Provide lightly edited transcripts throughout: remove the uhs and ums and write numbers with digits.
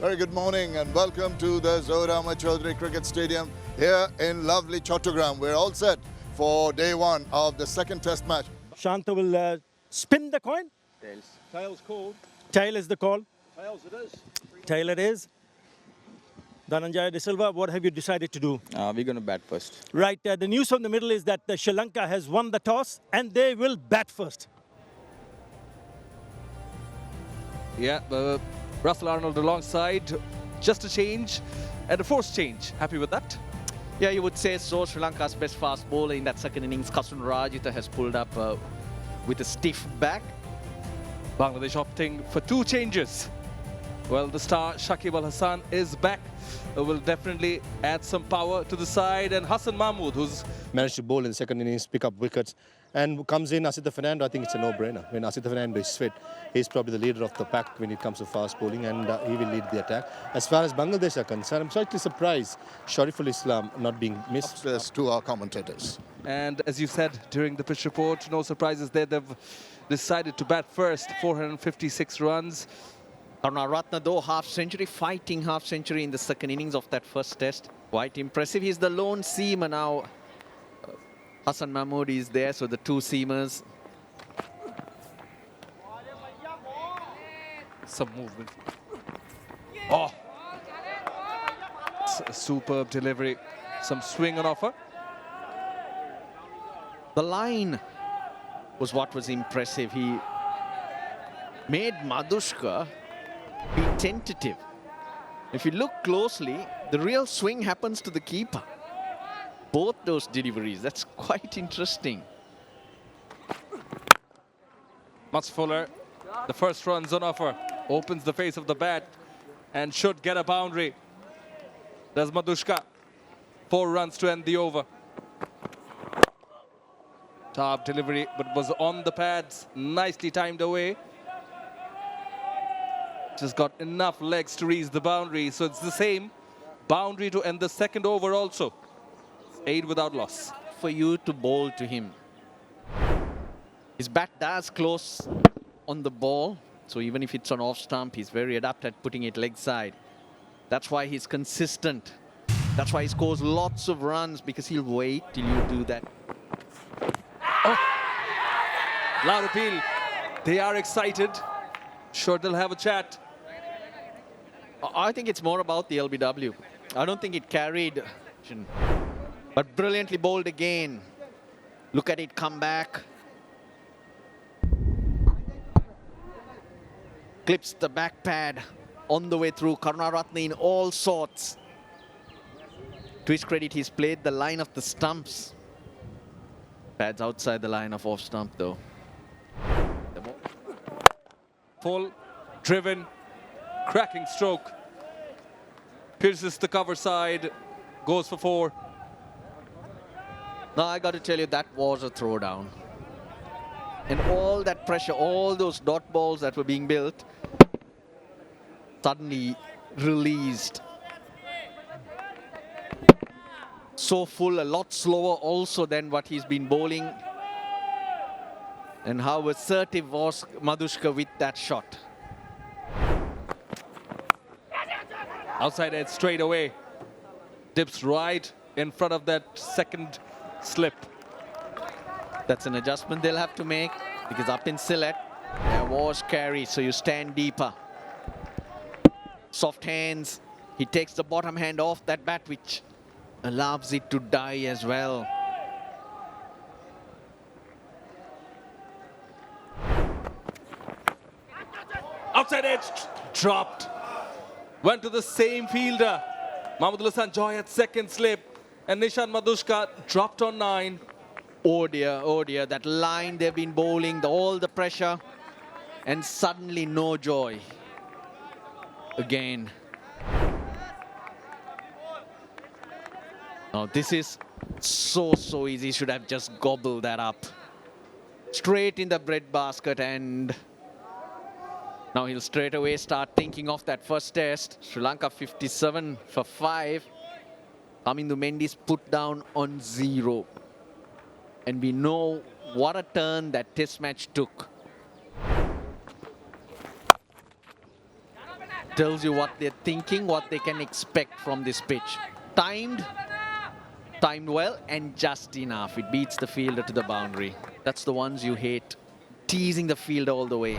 Very good morning and welcome to the Zohra Chaudhary Cricket Stadium here in lovely Chattogram. We're all set for day one of the second test match. Shanta will spin the coin. Tails. Tails called. Tail is the call. Tails it is. Tail it is. Dhananjaya De Silva, what have you decided to do? We're going to bat first. Right, the news from the middle is that Sri Lanka has won the toss and they will bat first. Yeah, Russell Arnold alongside. Just a change and a forced change. Happy with that? Yeah, you would say so. Sri Lanka's best fast bowler in that second innings, Rajitha, has pulled up with a stiff back. Bangladesh opting for two changes. Well, the star Shakib Al Hasan is back. Will definitely add some power to the side. And Hassan Mahmood, who's managed to bowl in the second innings, pick up wickets, and comes in Asitha Fernando. I think it's a no-brainer. When Asitha Fernando is fit, he's probably the leader of the pack when it comes to fast bowling, and he will lead the attack. As far as Bangladesh are concerned, I'm slightly surprised Shariful Islam not being missed. Upstairs to our commentators. and as you said during the pitch report, no surprises there. They've decided to bat first. 456 runs. Karunaratne, though, half-century, fighting half-century in the second innings of that first test. Quite impressive. He's the lone seamer now. Hassan Mahmood is there, so the two seamers. Some movement. Oh! Superb delivery. Some swing on offer. The line was what was impressive. He made Madushka be tentative. If you look closely, the real swing happens to the keeper. Both those deliveries, that's quite interesting. Much fuller. The first run's on offer. Opens the face of the bat and should get a boundary. Does Madushka. 4 runs to end the over. Top delivery, but was on the pads. Nicely timed away. Just got enough legs to reach the boundary. So it's the same boundary to end the second over also. 8 without loss. For you to bowl to him. His bat does close on the ball. So even if it's on off stump, he's very adept at putting it leg side. That's why he's consistent. That's why he scores lots of runs, because he'll wait till you do that. Oh! Loud appeal. They are excited. Sure, they'll have a chat. I think it's more about the LBW. I don't think it carried. But brilliantly bowled again. Look at it come back. Clips the back pad on the way through. Karunaratne in all sorts. To his credit, he's played the line of the stumps. Pads outside the line of off stump though. Full, driven, cracking stroke. Pierces the cover side, goes for 4. Now I got to tell you, that was a throwdown. And all that pressure, all those dot balls that were being built, suddenly released. So full, a lot slower also than what he's been bowling. And how assertive was Madushka with that shot. Outside edge straight away. Dips right in front of that second slip. That's an adjustment they'll have to make, because up in Sylhet, there was carry, so you stand deeper. Soft hands. He takes the bottom hand off that bat, which allows it to die as well. Outside edge, dropped. Went to the same fielder. Mahmood Hassan Joy at second slip. And Nishan Madushka dropped on 9. Oh dear, that line they've been bowling, all the pressure, and suddenly no joy. Again. Now this is so easy. Should have just gobbled that up. Straight in the breadbasket, and now he'll straight away start thinking of that first test. Sri Lanka 57 for 5. Kamindu Mendy's put down on 0. And we know what a turn that test match took. Tells you what they're thinking, what they can expect from this pitch. Timed well, and just enough. It beats the fielder to the boundary. That's the ones you hate. Teasing the fielder all the way.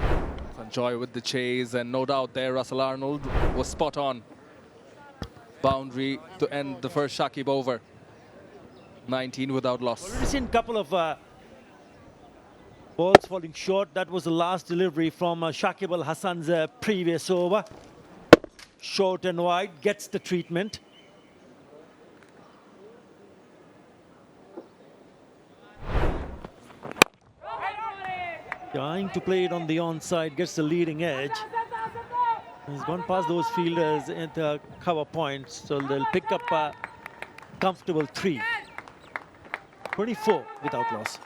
Enjoy with the chase, and no doubt there Russell Arnold was spot on. Boundary to end the first Shakib over. 19 without loss. We've seen a couple of balls falling short. That was the last delivery from Shakib Al Hassan's previous over. Short and wide, gets the treatment. Trying to play it on the onside, gets the leading edge. He's gone past those fielders into cover points, so they'll pick up a comfortable 3. 24 without loss.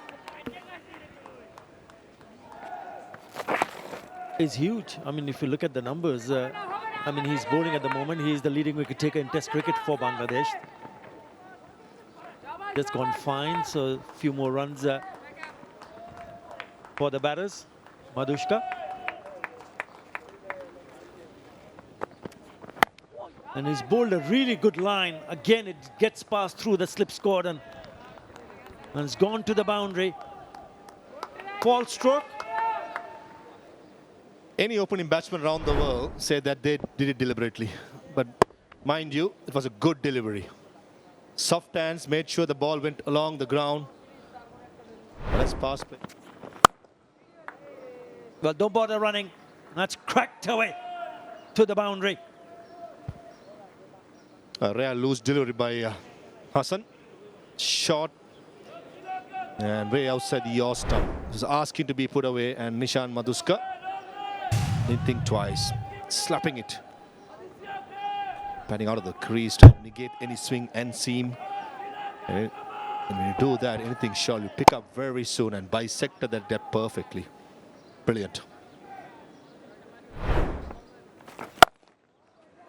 Is huge. I mean, if you look at the numbers, I mean, he's bowling at the moment. He's the leading wicket taker in Test cricket for Bangladesh. Just gone fine, so a few more runs for the batters. Madhushka. And he's bowled a really good line. Again, it gets past through the slip scored and it's gone to the boundary. False stroke. Any opening batsman around the world say that they did it deliberately. But mind you, it was a good delivery. Soft hands, made sure the ball went along the ground. Let's pass play. Well, don't bother running. That's cracked away to the boundary. A rare loose delivery by Hassan. Short. And way outside your stump. Was asking to be put away, and Nishan Madhushka didn't think twice. Slapping it. Batting out of the crease to negate any swing and seam. And when you do that, anything short, you pick up very soon and bisect that depth perfectly. Brilliant.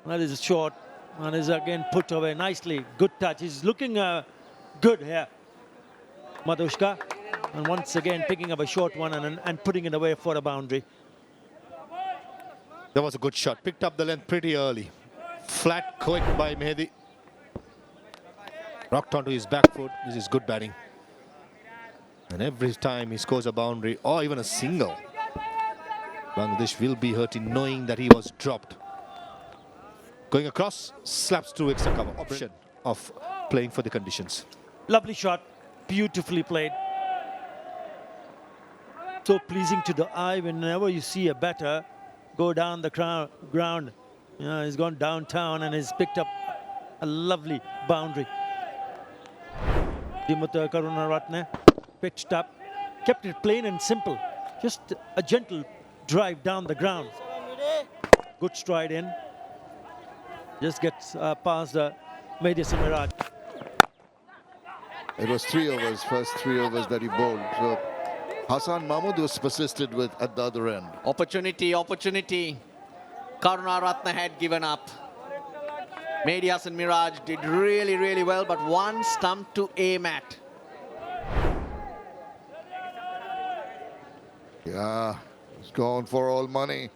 That is short and is again put away nicely. Good touch. He's looking good here, Madhushka. And once again picking up a short one and putting it away for a boundary. That was a good shot. Picked up the length pretty early. Flat, quick by Mehdi. Rocked onto his back foot. This is good batting. And every time he scores a boundary or even a single, Bangladesh will be hurting knowing that he was dropped. Going across, slaps through extra cover. Option of playing for the conditions. Lovely shot. Beautifully played. So pleasing to the eye whenever you see a batter go down the ground. You know, he's gone downtown and he's picked up a lovely boundary. Dimutha Karunaratne pitched up, kept it plain and simple. Just a gentle drive down the ground. Good stride in. Just gets past Mehdi Hasan Miraj. It was 3 overs, first 3 overs that he bowled. So Hassan Mahmood was persisted with at the other end. Opportunity. Karunaratne had given up. Mehdi Hasan Miraj did really well, but one stump to aim at. Yeah, he's gone for all money.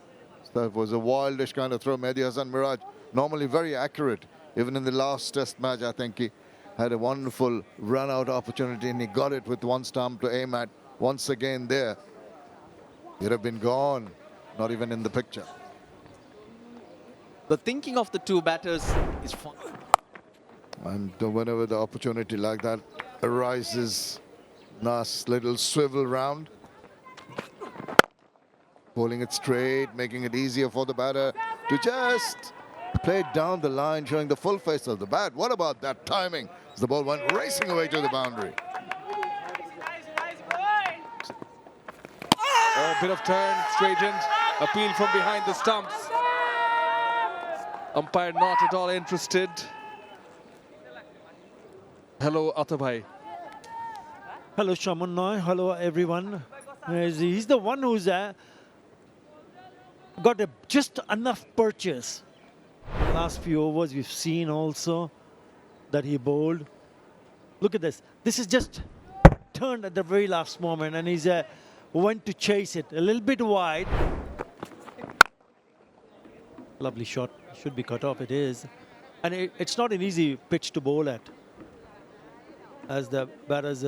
That was a wildish kind of throw. Mehdi Hasan Miraj, normally very accurate. Even in the last test match, I think he had a wonderful run-out opportunity and he got it with one stump to aim at. Once again there, he'd have been gone, not even in the picture. The thinking of the two batters is fun. And whenever the opportunity like that arises, nice little swivel round. Bowling it straight, making it easier for the batter to just play it down the line, showing the full face of the bat. What about that timing? As the ball went racing away to the boundary. Oh, bit of turn, straightened, appeal from behind the stumps. Umpire not at all interested. Hello, Atabhai. Hello, Shaman Noy. Hello, everyone. He's the one who's got just enough purchase. Last few overs, we've seen also that he bowled. Look at this. This is just turned at the very last moment, and he's went to chase it a little bit wide. Lovely shot. Should be cut off. It is. And it's not an easy pitch to bowl at, as the batters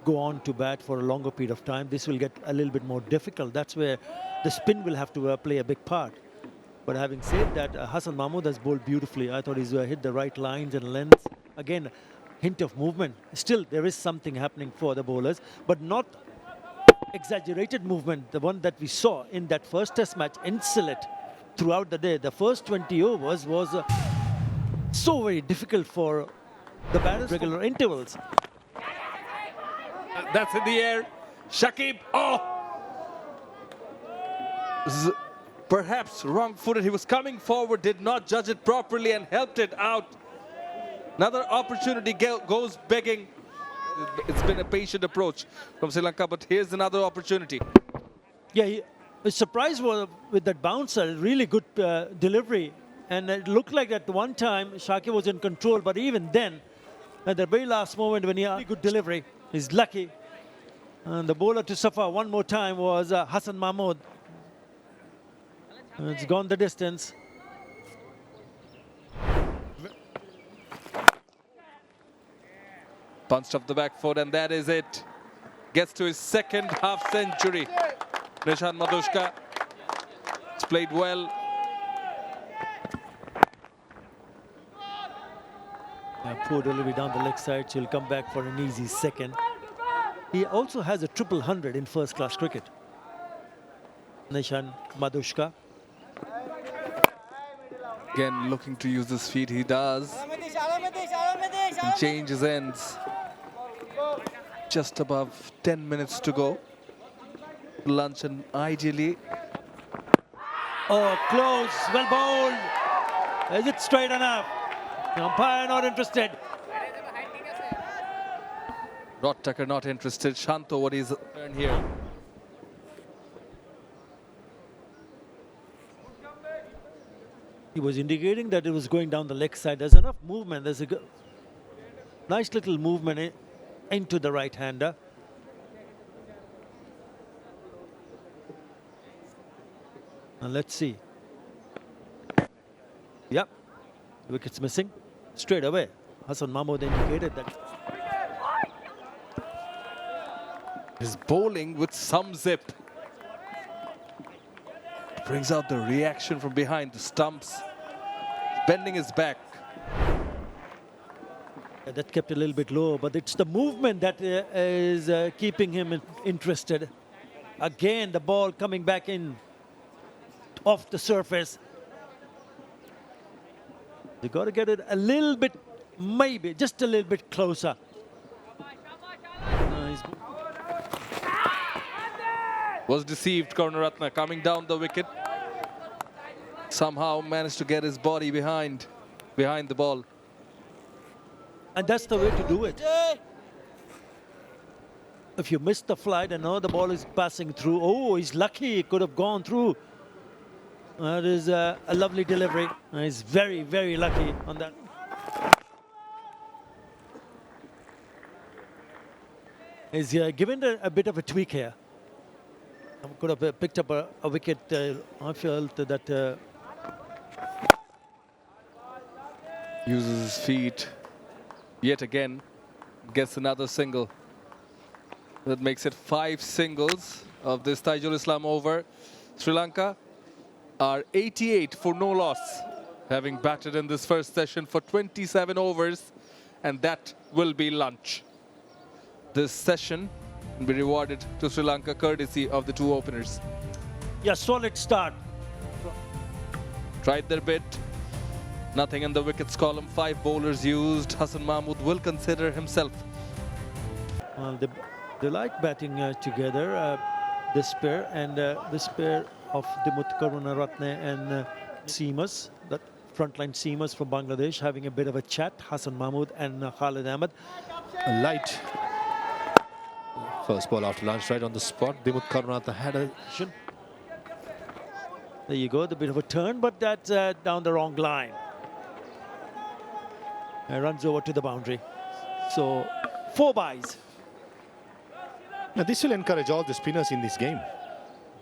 go on to bat for a longer period of time. This will get a little bit more difficult. That's where the spin will have to play a big part. But having said that, Hassan Mahmood has bowled beautifully. I thought he's hit the right lines and lengths. Again, hint of movement. Still, there is something happening for the bowlers, but not exaggerated movement. The one that we saw in that first test match in Sylhet throughout the day. The first 20 overs was so very difficult for the batters. Regular intervals. That's in the air. Shakib. Oh! Perhaps wrong-footed. He was coming forward, did not judge it properly and helped it out. Another opportunity goes begging. It's been a patient approach from Sri Lanka, but here's another opportunity. Yeah, he was surprised with that bouncer. Really good delivery. And it looked like at one time Shakib was in control, but even then, at the very last moment when he had a good delivery, he's lucky. And the bowler to suffer one more time was Hassan Mahmood. It's gone the distance. Punched off the back foot, and that is it. Gets to his second half century. Nishan Madushka. It's played well. Poor delivery down the leg side, so he'll come back for an easy second. He also has a 100 in first-class cricket. Nishan Madushka. Again, looking to use his feet, he does. And change his ends. Just above 10 minutes to go. Lunch, and ideally. Oh, close, well bowled. Is it straight enough? The umpire not interested. Rod Tucker not interested. Shanto, what is turn here? He was indicating that it was going down the leg side. There's enough movement. There's a nice little movement into the right-hander. And let's see. Yep, wicket's missing. Straight away, Hassan Mahmood indicated that. His bowling with some zip. Brings out the reaction from behind the stumps. Bending his back. That kept a little bit low, but it's the movement that is keeping him interested. Again, the ball coming back in off the surface. You got to get it a little bit, maybe just a little bit closer. Was deceived, Karunaratne coming down the wicket. Somehow managed to get his body behind the ball. And that's the way to do it. If you miss the flight and now the ball is passing through, oh, he's lucky, it could have gone through. That is a lovely delivery. He's very, very lucky on that. He's given a bit of a tweak here. Could have picked up a wicket. I felt that uses his feet yet again, gets another single. That makes it 5 singles of this Taijul Islam over. Sri Lanka are 88 for no loss, having batted in this first session for 27 overs, and that will be lunch. This session will be rewarded to Sri Lanka courtesy of the 2 openers. yeah, solid start. Tried their bit. Nothing in the wickets column. 5 bowlers used. Hassan Mahmood will consider himself. Well, they like batting together, this pair, and this pair of Dimut Karunaratne and seamers, that frontline seamers from Bangladesh, having a bit of a chat. Hassan Mahmood and Khalid Ahmed. A light first ball after lunch, right on the spot. Dimut Karunaratne had a... There you go, the bit of a turn, but that's down the wrong line. Runs over to the boundary. So 4 byes. Now this will encourage all the spinners in this game.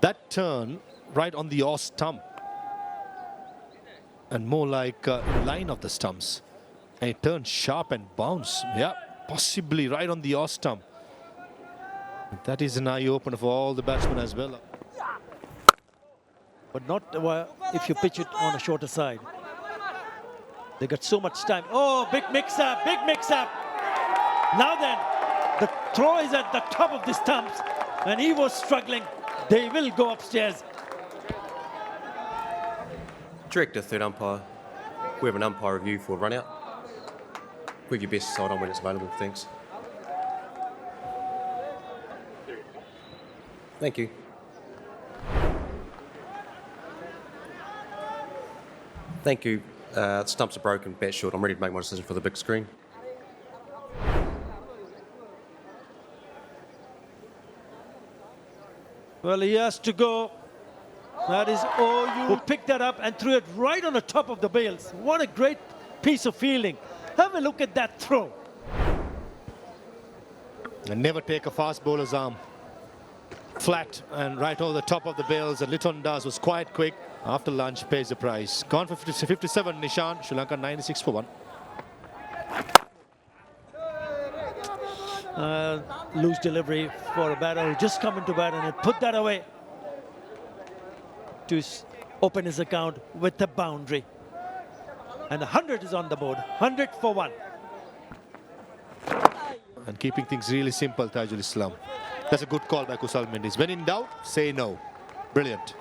That turn right on the off stump. and more like in line of the stumps. And it turns sharp and bounce. Yeah, possibly right on the off stump. That is an eye opener for all the batsmen as well. But not if you pitch it on a shorter side. They got so much time. Oh, big mix-up, big mix-up. Now then, the throw is at the top of the stumps, and he was struggling. They will go upstairs. Director, third umpire. We have an umpire review for run out. Quick your best side on when it's available, thanks. Thank you. Thank you. The stumps are broken, bat short. I'm ready to make my decision for the big screen. Well, he has to go. That is, oh, you picked that up and threw it right on the top of the bails. What a great piece of fielding. Have a look at that throw. And never take a fast bowler's arm. Flat and right over the top of the bails. And Litton Das was quite quick. After lunch, pays the price. Gone for 57, Nishan. Sri Lanka 96 for 1. Loose delivery for a batter who just come into bat and he put that away to open his account with a boundary. And 100 is on the board. 100 for 1. And keeping things really simple, Tajul Islam. That's a good call by Kusal Mendis. When in doubt, say no. Brilliant.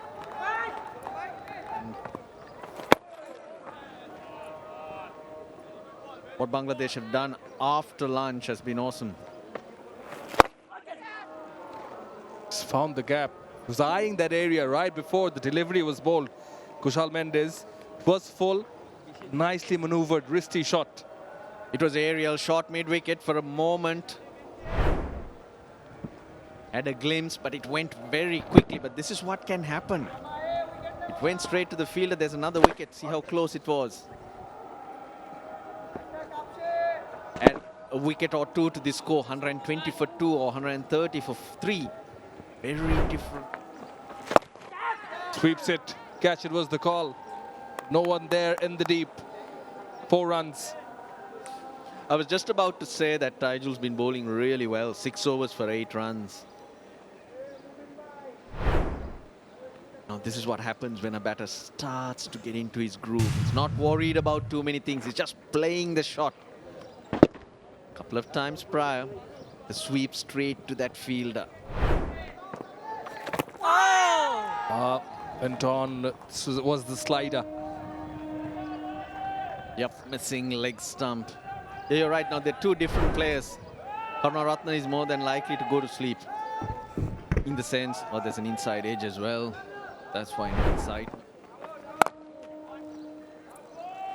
What Bangladesh have done after lunch has been awesome. He's found the gap. He was eyeing that area right before the delivery was bowled. Kushal Mendes was full, nicely maneuvered, wristy shot. It was aerial shot mid-wicket for a moment. Had a glimpse, but it went very quickly. But this is what can happen. It went straight to the fielder. There's another wicket. See how close it was. And a wicket or two to the score. 120 for 2 or 130 for 3. Very different. Sweeps it. Catch it was the call. No one there in the deep. 4 runs. I was just about to say that Tajul's been bowling really well. 6 overs for 8 runs. Now this is what happens when a batter starts to get into his groove. He's not worried about too many things. He's just playing the shot. A couple of times prior, the sweep straight to that fielder. Went on, was the slider. Yep, missing leg stump. Yeah, you're right. Now they're 2 different players. Karunaratne is more than likely to go to sleep. In the sense, oh, there's an inside edge as well. That's why inside.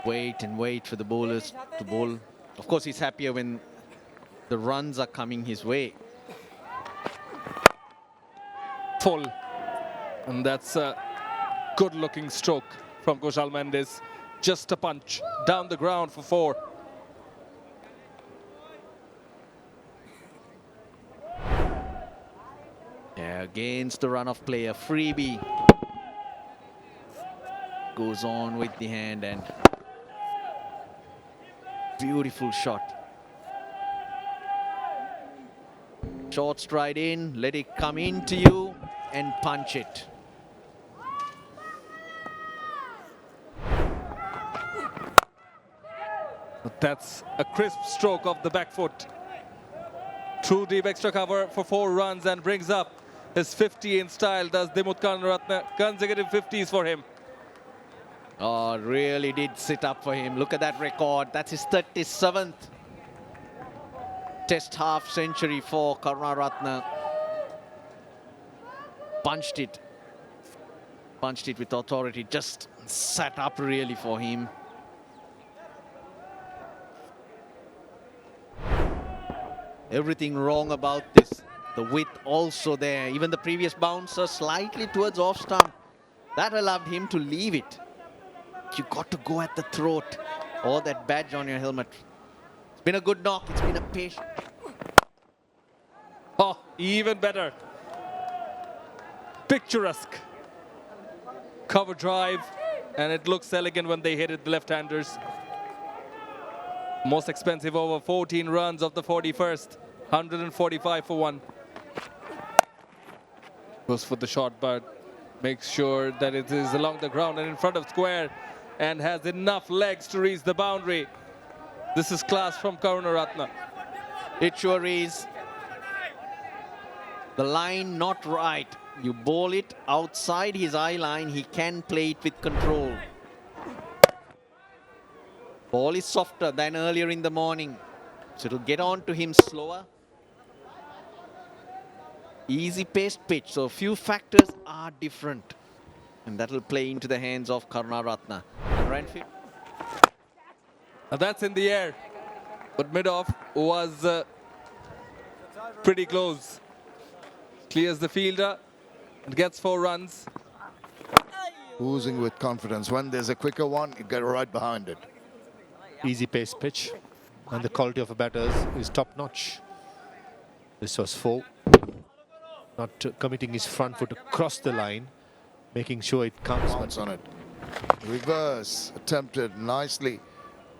Wait and wait for the bowlers to bowl. Of course, he's happier when the runs are coming his way. Full. And that's a good-looking stroke from Kushal Mendes. Just a punch down the ground for 4. Yeah, against the run-off player, freebie. Goes on with the hand and beautiful shot. Short stride in, let it come into you and punch it. That's a crisp stroke of the back foot. True deep extra cover for 4 runs and brings up his 50 in style. Does Dimut Karunaratne. Consecutive 50s for him. Oh, really did sit up for him. Look at that record. That's his 37th Test half century for Karunaratne. Punched it. Punched it with authority. Just sat up really for him. Everything wrong about this. The width also there. Even the previous bouncer slightly towards off stump. That allowed him to leave it. You got to go at the throat or that badge on your helmet. It's been a good knock. It's been a patient. Oh, even better. Picturesque. Cover drive and it looks elegant when they hit it, the left-handers. Most expensive over, 14 runs of the 41st, 145 for one. Goes for the shot, but makes sure that it is along the ground and in front of square and has enough legs to reach the boundary. This is class from Karunaratne. It sure is. The line not right. You bowl it outside his eye line, he can play it with control. Ball is softer than earlier in the morning, so it'll get on to him slower. Easy paced pitch, so a few factors are different. And that'll play into the hands of Karunaratne. Ranfield. And that's in the air, but mid-off was pretty close. Clears the fielder and gets 4 runs. Oozing with confidence. When there's a quicker one, you get right behind it. Easy pace pitch, and the quality of the batters is top notch. This was 4. Not committing his front foot across the line, making sure it comes Bounce on it. Reverse attempted nicely,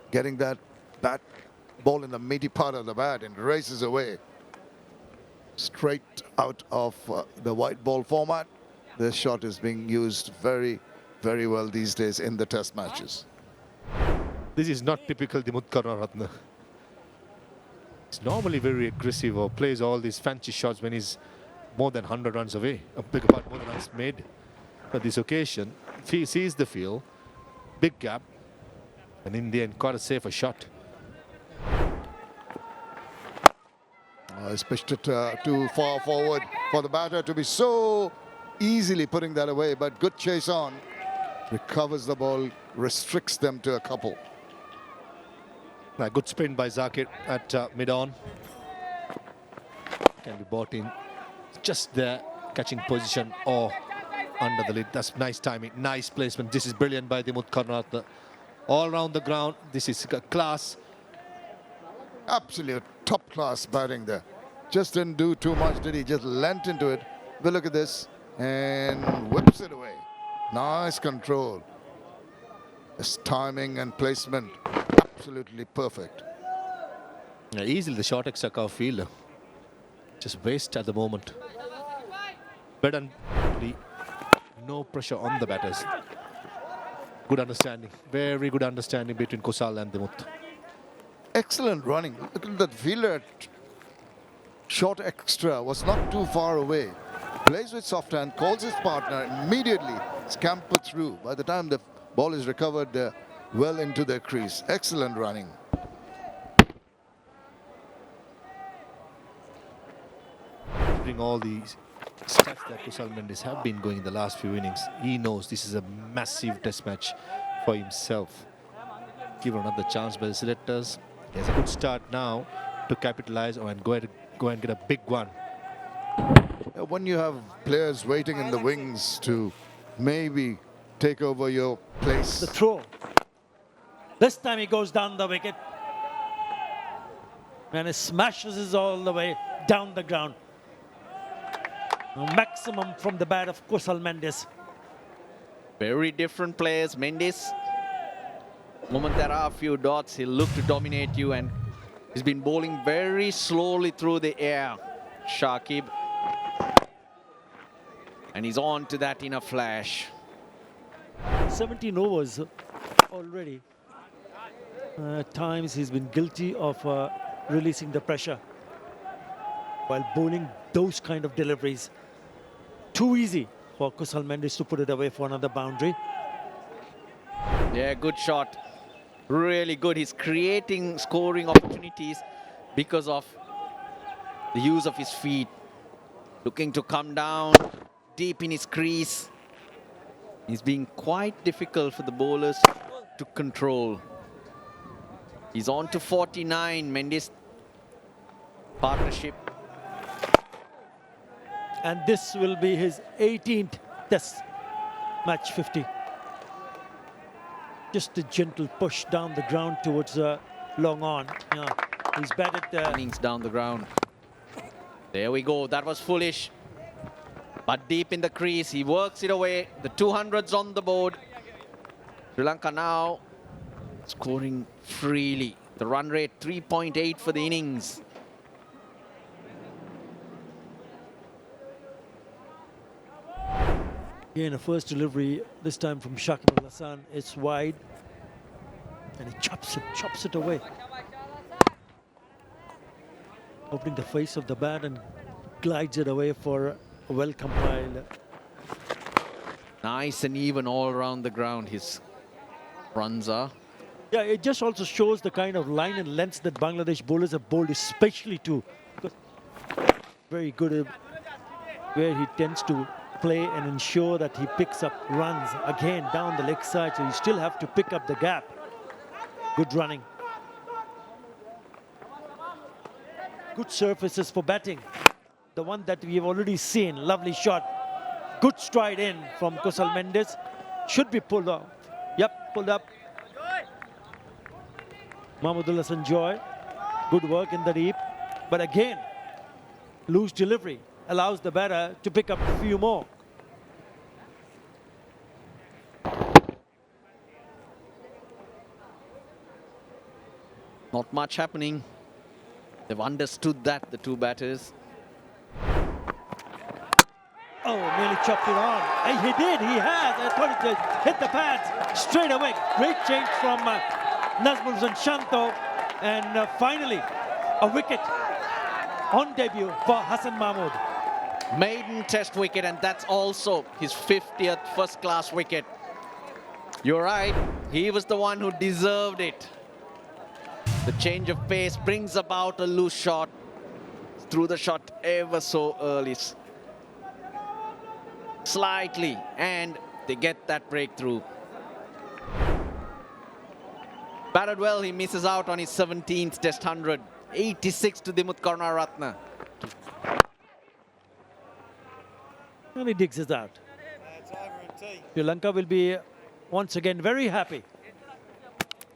getting that bat ball in the meaty part of the bat and races away. Straight out of the white ball format. This shot is being used very, very well these days in the test matches. This is not typical Dimut Karunaratne. He's normally very aggressive or plays all these fancy shots when he's more than 100 runs away. A big part more than runs made. But this occasion, he sees the field, big gap, and in the end caught a safer shot. He's pitched it too far forward for the batter to be so easily putting that away, but good chase on. Recovers the ball, restricts them to a couple. A good sprint by Zakir at mid-on. Can be bought in just there, catching position or under the lid. That's nice timing, nice placement. This is brilliant by Dimut Karunaratne. All around the ground, this is class. Absolute top-class batting there. Just didn't do too much, did he? Just leant into it. But look at this, and whips it away. Nice control. His timing and placement, absolutely perfect. Yeah, easily the short extra fielder. Just waste at the moment. But no pressure on the batters. Good understanding, very good understanding between Kusal and Dimut. Excellent running. Look at that fielder. Short extra was not too far away. Plays with soft hand, calls his partner, immediately scampered through. By the time the ball is recovered, well into the crease. Excellent running. Considering all these stats that Kusal Mendes have been going in the last few innings, he knows this is a massive test match for himself. Give another chance by the selectors. He has a good start now to capitalize and go and get a big one. When you have players waiting in the wings to maybe take over your place. The throw. This time he goes down the wicket. And he smashes it all the way down the ground. Maximum from the bat of Kusal Mendes. Very different players. Mendes, moment there are a few dots, he'll look to dominate you, and he's been bowling very slowly through the air. Shakib. And he's on to that in a flash. 17 overs already. At times he's been guilty of releasing the pressure while bowling those kind of deliveries. Too easy for Kusal Mendes to put it away for another boundary. Yeah, good shot. Really good. He's creating scoring opportunities because of the use of his feet. Looking to come down deep in his crease. He's being quite difficult for the bowlers to control. He's on to 49, Mendes partnership. And this will be his 18th test match 50. Just a gentle push down the ground towards long on. Yeah, he's batted Innings down the ground. There we go. That was foolish. But deep in the crease, he works it away. The 200's on the board. Sri Lanka now scoring freely. The run rate 3.8 for the innings. Again, a first delivery, this time from Shakib Al Hassan. It's wide. And he chops it away. Opening the face of the bat and glides it away for a well-compiled. Nice and even all around the ground, his runs are. Yeah, it just also shows the kind of line and length that Bangladesh bowlers have bowled, especially to. Very good where he tends to play and ensure that he picks up runs again down the leg side, so you still have to pick up the gap. Good running. Good surfaces for batting. The one that we've already seen, lovely shot. Good stride in from Kusal Mendes. Should be pulled off. Yep, pulled up. Mahmudullah Hassan Joy. Good work in the deep. But again, loose delivery allows the batter to pick up a few more. Not much happening. They've understood that, the two batters. Oh, nearly chopped it on. He did, he has. I thought it just hit the pads straight away. Great change from Nazmul Shanto. And finally, a wicket on debut for Hassan Mahmood. Maiden test wicket, and that's also his 50th first-class wicket. You're right, he was the one who deserved it. The change of pace brings about a loose shot. Threw the shot ever so early. Slightly, and they get that breakthrough. Batted well, he misses out on his 17th test 100. 86 to Dimut Karunaratne. And he digs it out. Sri Lanka will be once again very happy.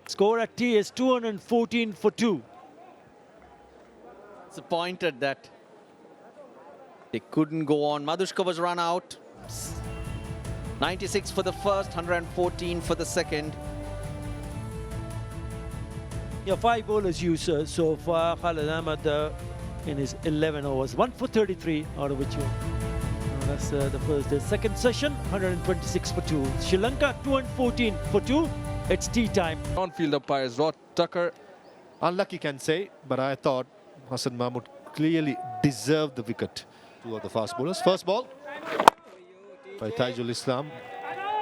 Score at T is 214 for 2. Disappointed that they couldn't go on. Madhushka was run out. 96 for the first, 114 for the second. Yeah, 5 bowlers used so far. Khalid Ahmed in his 11 overs. 1 for 33, out of which that's the first day. Second session, 126 for 2. Sri Lanka, 214 for 2. It's tea time. On-field umpires, Rod Tucker. Unlucky can say, but I thought Hassan Mahmood clearly deserved the wicket. Two of the fast bowlers. First ball by Taijul Islam,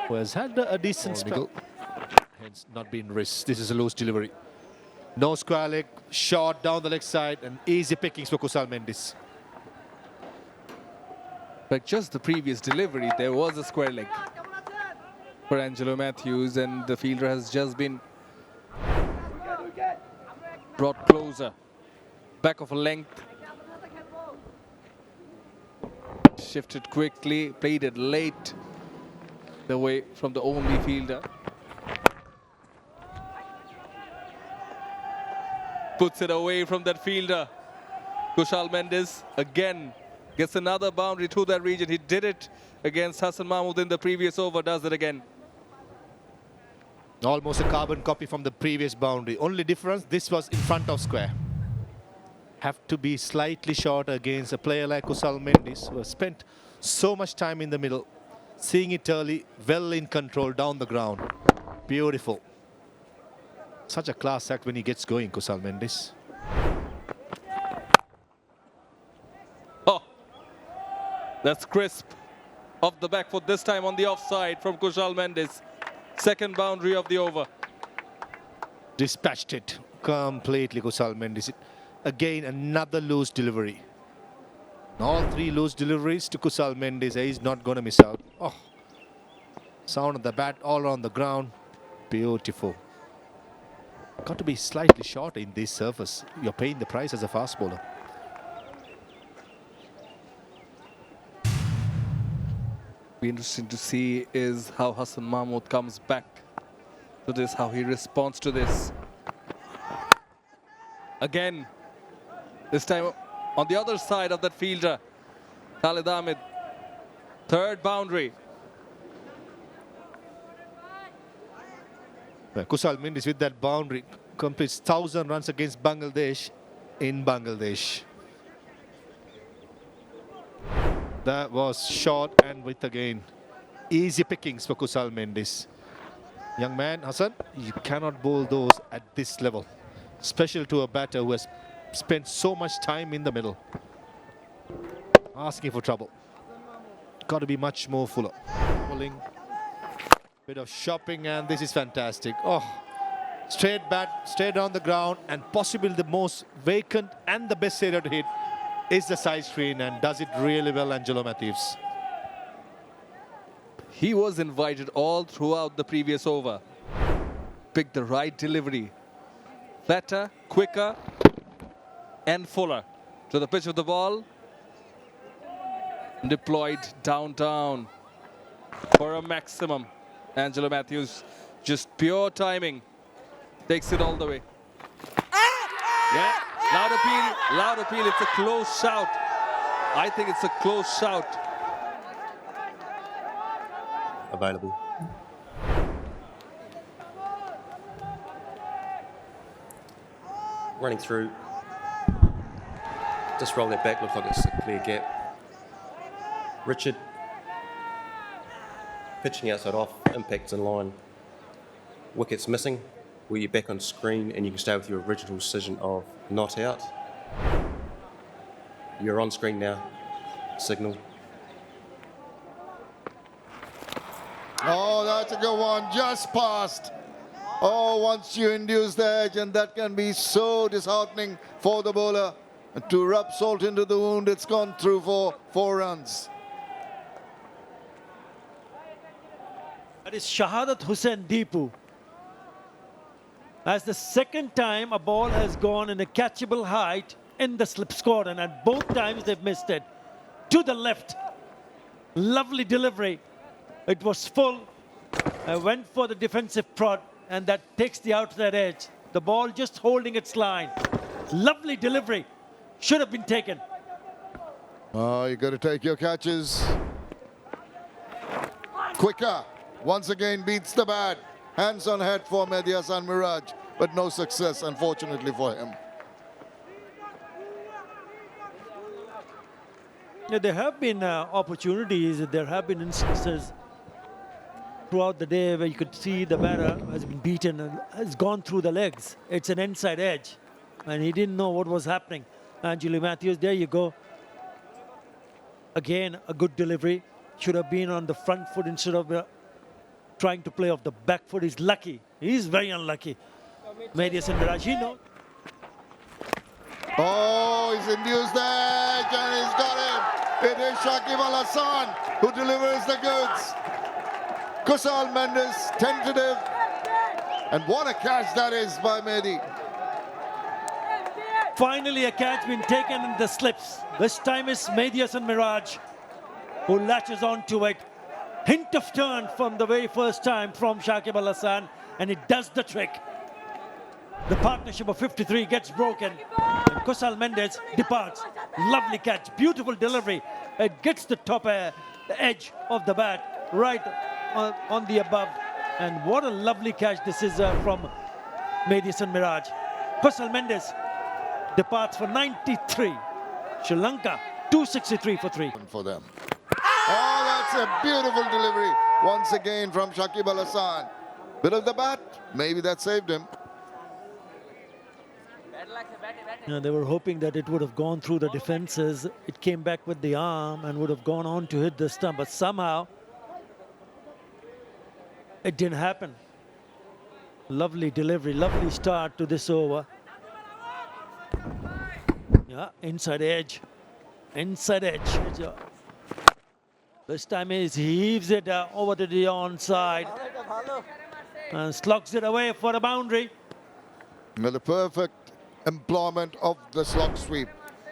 who has had a decent spell. Hence not been risked. This is a loose delivery. No square leg, shot down the leg side, and easy pickings for Kusal Mendes. But just the previous delivery, there was a square leg for Angelo Matthews, and the fielder has just been brought closer. Back of a length. Shifted quickly, played it late. Away from the only fielder. Puts it away from that fielder. Kusal Mendes again gets another boundary to that region. He did it against Hassan Mahmood in the previous over, does it again. Almost a carbon copy from the previous boundary. Only difference, this was in front of square. Have to be slightly short against a player like Kusal Mendes, who has spent so much time in the middle. Seeing it early, well in control down the ground. Beautiful. Such a class act when he gets going, Kusal Mendes. Oh, that's crisp. Off the back foot, this time on the offside from Kusal Mendes. Second boundary of the over. Dispatched it completely, Kusal Mendes. Again, another loose delivery. All 3 loose deliveries to Kusal Mendes. He's not going to miss out. Oh, sound of the bat all around the ground. Beautiful. Got to be slightly short in this surface. You're paying the price as a fast bowler. Be interesting to see is how Hassan Mahmood comes back to this, how he responds to this. Again, this time on the other side of that fielder, Khalid Ahmed. Third boundary. Kusal Mendis with that boundary completes 1,000 runs against Bangladesh in Bangladesh. That was short and with again. Easy pickings for Kusal Mendis. Young man, Hassan, you cannot bowl those at this level. Special to a batter who has spent so much time in the middle. Asking for trouble. Got to be much more fuller. Bowling. Bit of shopping, and this is fantastic. Oh, straight bat, straight down the ground, and possibly the most vacant and the best area to hit is the side screen, and does it really well, Angelo Matthews. He was invited all throughout the previous over. Picked the right delivery. Better, quicker, and fuller to the pitch of the ball. Deployed down for a maximum. Angelo Matthews, just pure timing, takes it all the way. Yeah, loud appeal, it's a close shout. I think it's a close shout. Available. Running through. Just roll that back, looks like it's a clear gap. Richard. Pitching outside off, impacts in line. Wickets missing. Well, you're back on screen and you can stay with your original decision of not out. You're on screen now. Signal. Oh, that's a good one. Just passed. Oh, once you induce the edge, and that can be so disheartening for the bowler. To rub salt into the wound, it's gone through for 4 runs. That is Shahadat Hussain Deepu. As the second time a ball has gone in a catchable height in the slip squad, and at both times they've missed it. To the left. Lovely delivery. It was full. I went for the defensive prod, and that takes the outside edge. The ball just holding its line. Lovely delivery. Should have been taken. Oh, you got to take your catches. Quicker. Once again beats the bat. Hands on head for Mehdi Hasan Miraj, but no success, unfortunately, for him. Yeah, there have been opportunities, there have been instances throughout the day where you could see the batter has been beaten and has gone through the legs. It's an inside edge, and he didn't know what was happening. Angelo Matthews, there you go. Again, a good delivery. Should have been on the front foot instead of trying to play off the back foot. He's lucky. He's very unlucky. Mehdi Hasan Miraj, he knows. Oh, he's induced the edge, and he's got him. It is Shakib Al Hassan who delivers the goods. Kusal Mendis, tentative. And what a catch that is by Mehdi. Finally, a catch been taken in the slips. This time is Mehdi Hasan Miraj who latches onto it. Hint of turn from the very first time from Shakib Al Hassan, and it does the trick. The partnership of 53 gets broken, and Kusal Mendis departs. Lovely catch, beautiful delivery. It gets the top the edge of the bat, right on the above. And what a lovely catch this is from Mehdi Hasan Miraj. Kusal Mendis departs for 93. Sri Lanka 263 for 3. For them. Oh, that's a beautiful delivery. Once again from Shakib Al Hassan. Bit of the bat. Maybe that saved him. They were hoping that it would have gone through the defenses. It came back with the arm and would have gone on to hit the stump. But somehow, it didn't happen. Lovely delivery, lovely start to this over. Yeah, inside edge. Inside edge. This time he heaves it over to the onside and slugs it away for a boundary. Well, the perfect employment of the slog sweep.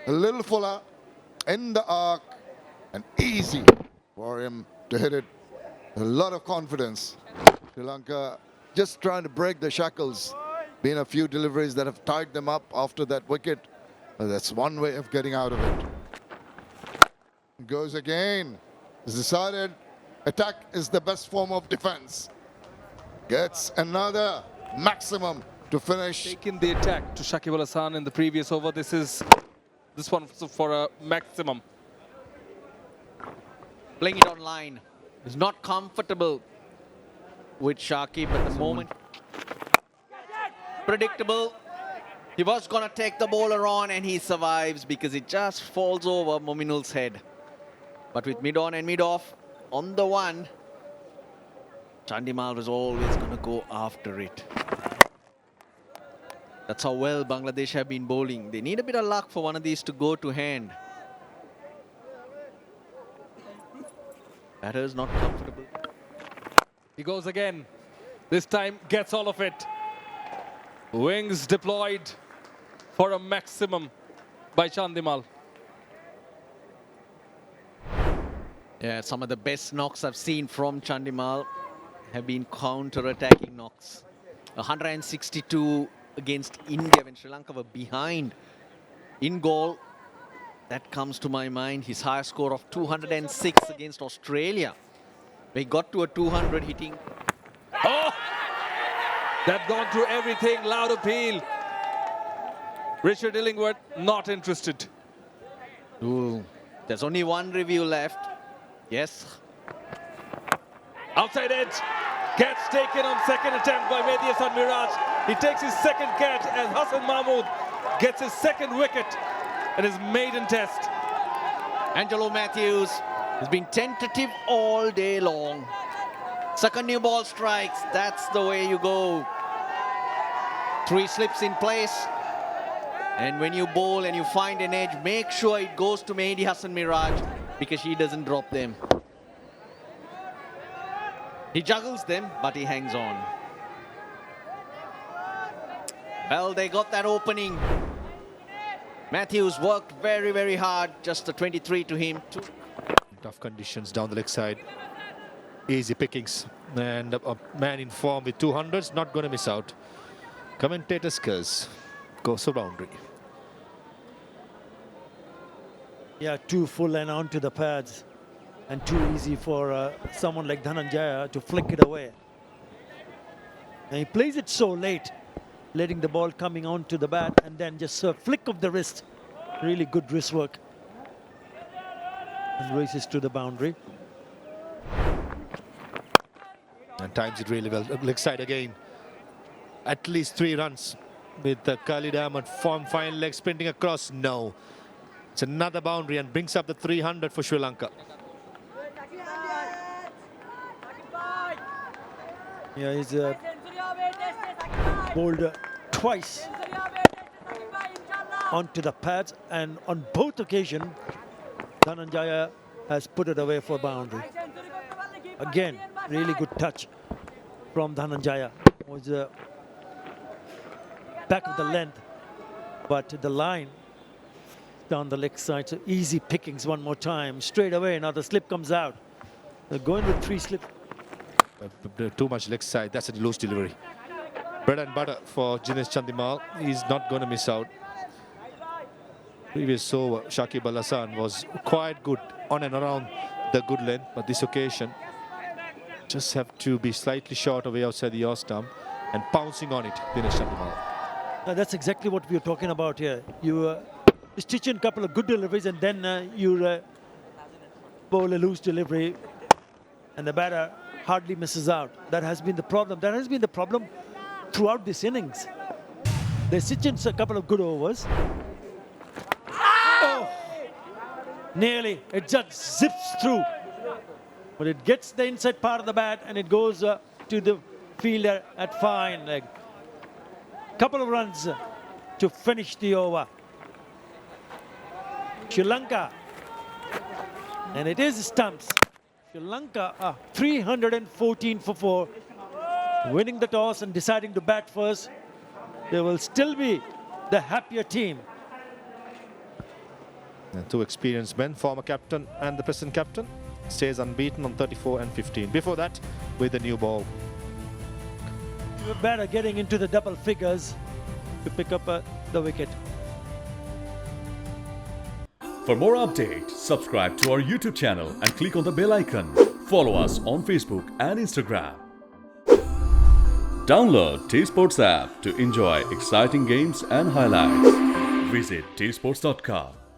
A little fuller in the arc and easy for him to hit it. A lot of confidence. Sri Lanka just trying to break the shackles. Been a few deliveries that have tied them up after that wicket. Well, that's one way of getting out of it. Goes again. It's decided attack is the best form of defense. gets another maximum to finish. Taken the attack to Shakib Al Hasan in the previous over. This one for a maximum. Playing it on line. He's not comfortable with Shakib at the moment. Predictable. He was going to take the bowler on and he survives because it just falls over Mominul's head. But with mid-on and mid-off on the one, Chandimal was always going to go after it. That's how well Bangladesh have been bowling. They need a bit of luck for one of these to go to hand. Batter's not comfortable. He goes again. This time gets all of it. Wings deployed for a maximum by Chandimal. Yeah, some of the best knocks I've seen from Chandimal have been counter-attacking knocks. 162 against India when Sri Lanka were behind in goal. That comes to my mind. His higher score of 206 against Australia. They got to a 200 hitting. Oh! That gone through everything. Loud appeal. Richard Illingworth not interested. Ooh, there's only one review left. Yes. Outside edge. Gets taken on second attempt by Mehdi Hasan Miraj. He takes his second catch as Hassan Mahmood gets his second wicket in his maiden test. Angelo Matthews has been tentative all day long. Second new ball strikes, that's the way you go. 3 slips in place. And when you bowl and you find an edge, make sure it goes to Mehdi Hasan Miraj because he doesn't drop them. He juggles them, but he hangs on. Well, they got that opening. Matthews worked very, very hard. Just a 23 to him. Tough conditions down the leg side. Easy pickings. And a man in form with 200s, not going to miss out. Commentator's curse. Goes for boundary. Yeah, too full and onto the pads. And too easy for someone like Dhananjaya to flick it away. And he plays it so late, letting the ball coming onto the bat and then just a flick of the wrist. Really good wrist work. And races to the boundary. And times it really well. Leg side again. At least 3 runs with the Khalid Ahmed form fine leg sprinting across. No. It's another boundary and brings up the 300 for Sri Lanka. Yeah, he's bowled twice onto the pads, and on both occasions, Dhananjaya has put it away for boundary. Again, really good touch from Dhananjaya. Was back of the length, but the line down the leg side. So easy pickings one more time. Straight away, now the slip comes out. They're going with 3 slips. Too much leg side. That's a loose delivery. Bread and butter for Jinesh Chandimal. He's not going to miss out. Previous over, Shakib Al Hasan was quite good on and around the good length, but this occasion just have to be slightly short away outside the off stump and pouncing on it, Jinesh Chandimal. That's exactly what we were talking about here. You stitch in a couple of good deliveries and then you bowl a loose delivery and the batter hardly misses out. That has been the problem. That has been the problem throughout this innings. They stitch in a couple of good overs. Oh, nearly. It just zips through. But it gets the inside part of the bat and it goes to the fielder at fine leg. Couple of runs to finish the over. Sri Lanka. And it is Stumps. Sri Lanka 314 for 4. Winning the toss and deciding to bat first. They will still be the happier team. And 2 experienced men, former captain and the present captain, stays unbeaten on 34 and 15. Before that, with the new ball. The batter getting into the double figures to pick up the wicket. For more updates, subscribe to our YouTube channel and click on the bell icon. Follow us on Facebook and Instagram. Download T Sports app to enjoy exciting games and highlights. Visit tsports.com.